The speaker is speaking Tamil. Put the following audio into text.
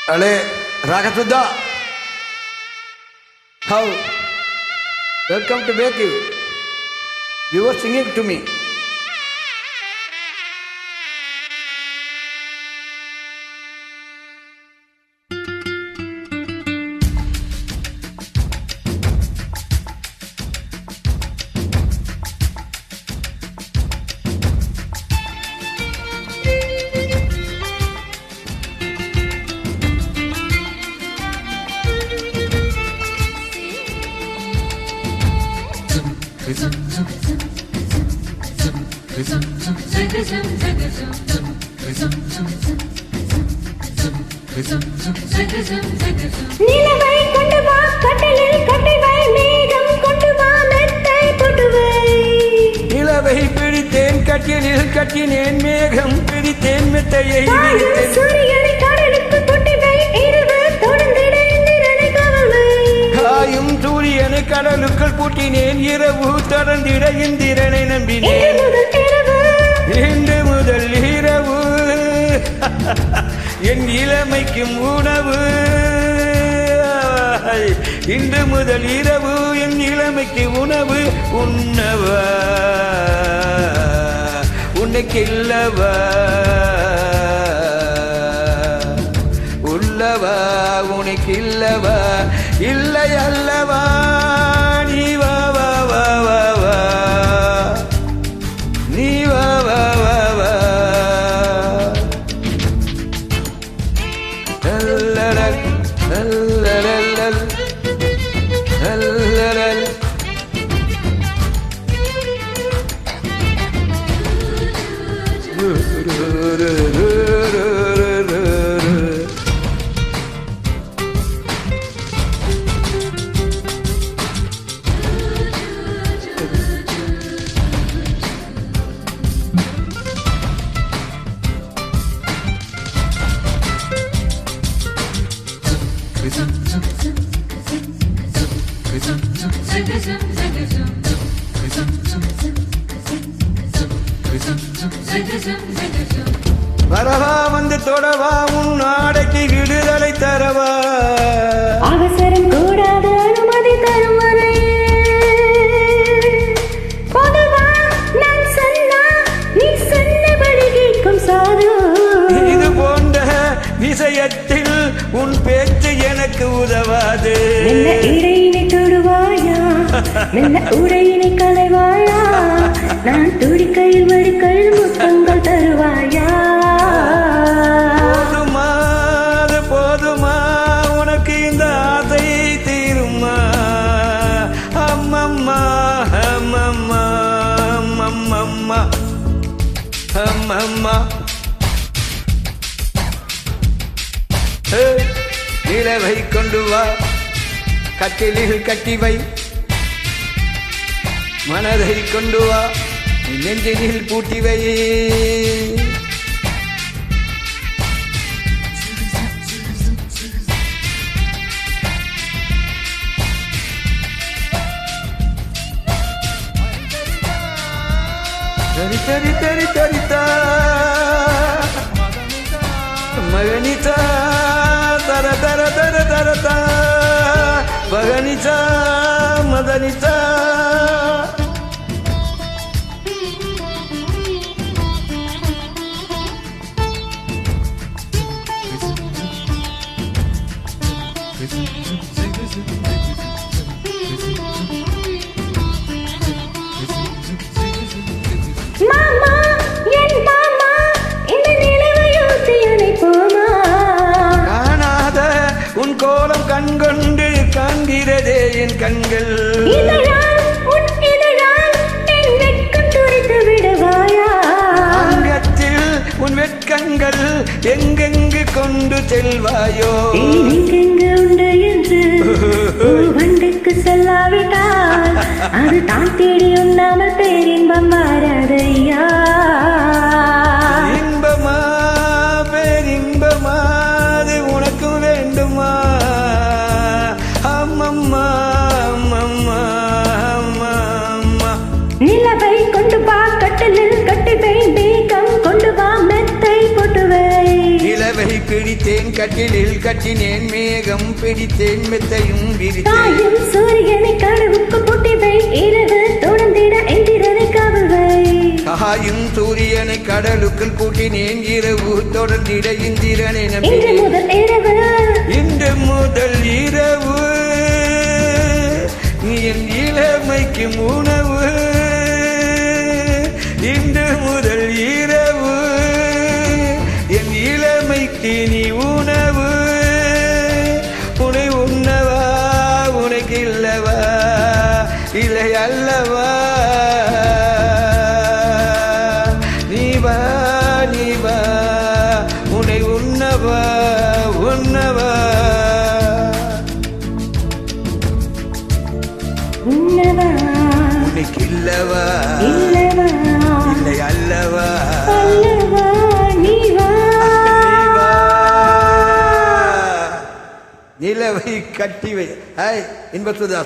Ale, Rakasuddha. How? Welcome to Becky. You were singing to me. நிலவை கொண்டு வா கட்டலில் கட்டி வை மேகம் கொண்டு வா மெத்தை போட்டு வை நிலவை பிடித்தேன் கட்டிலில் கட்டினேன் மேகம் பிடித்தேன் மெத்தையை விரித்தேன் சூரியனை கடலுக்கு கொட்டி வை இரவு தொடர்ந்திட இந்திரனை காவல் வை காயும் சூரியனை கடலுக்குள் பூட்டினேன் இரவு தொடர்ந்திட இந்திரனை நம்பினேன் இன்று முதல் இரவு என் இளமைக்கும் உணவு இன்று முதல் இரவு என் இளமைக்கு உணவு உண்ணவா உனக்கில்லவா உள்ளவா உனக்கில்லவா இல்லை அல்லவா நீ வா வா வா வா வா நீ வா வா வா வா லல்லலல் லல்லலல் லல்லலல் வரவா வந்து தொடவா உன் நாடைக்கு விடுதலை தரவா அவசரம் கூடாது அனுமதி தரும் வரை பொதுவா நான் சொன்னா நீ சொன்னபடி கேட்கும் சாது இது போன்ற விஷயத்தில் உன் பேச்சு எனக்கு உதவாது மெல்ல இடையினை தொடுவாயா மெல்ல உடையினை களைவாயா நான் துடிக்கையில் வடிக்கையில் முத்தங்கள் தருவாயா போதுமா அது போதுமா உனக்கு இந்த ஆசை தீருமா அம்மம்மா அம்மம்மா அம்மம்மா அம்மம்மா நிலவை கொண்டு வா கட்டிலில் கட்டி வை மனதை கொண்டு வா நெஞ்சினில் பூட்டி வை தரி தரி தரி தரிதா மகனிதா தர தர தர தரதா மகனிதா மதனிதா மாமா என் மாமா இந்த நிலவை ஊற்றி அணைப்போமா காணாத உன் கோலம் கண்கொண்டு காண்கிறதே என் கண்கள் இதழால் உன் இதழால் என் வெட்கம் துடைத்து விடுவாயா அங்கத்தில் உன் வெட்கங்கள் எங்கெங்கு கொண்டு செல்வாயோ எங்கெங்கு உண்டு என்று வண்டுக்கு செல்லாவிட்டால் அது தான் தேடி உண்ணாமல் பேரின்பம் வராதையா இன்பமா பேரின்பமா அது உனக்கு வேண்டுமா அம்மம்மா அம்மம்மா அம்மா அம்மா நிலவை கொண்டு வா கட்டலில் கட்டி வை மேகம் கொண்டு வா மெத்தை போட்டு வை நிலவை பிடித்தேன் கட்டிலில் கட்டினேன் மேகம் பிடித்தேன் மெத்தையும் விரித்தேன் தாயும் சூரியனை கடவுக்கு போட்டி வை இரவு தொடர்ந்திட எந்திரனை காவல் வை காயும் சூரியனை கடலுக்குள் பூட்டினேன் இரவு தொடர்ந்திட இந்திரனை இன்று நம்பினேன் முதல் இரவு இன்று முதல் இரவு நீ என் இளமைக்கு உணவு இன்று முதல் இரவு என் இளமைக்கு நீ உணவு உனை உண்ணவா உனக்கு இல்லவா இல்லை அல்லவா நீ வா உனை உண்ணவா உண்ணவா உன்னவா உனக்கு இல்லவா இல்லவா இல்லை அல்லவா அல்லவா நீ வா நிலவை கட்டி வை. ஹாய் இன்பசுதா.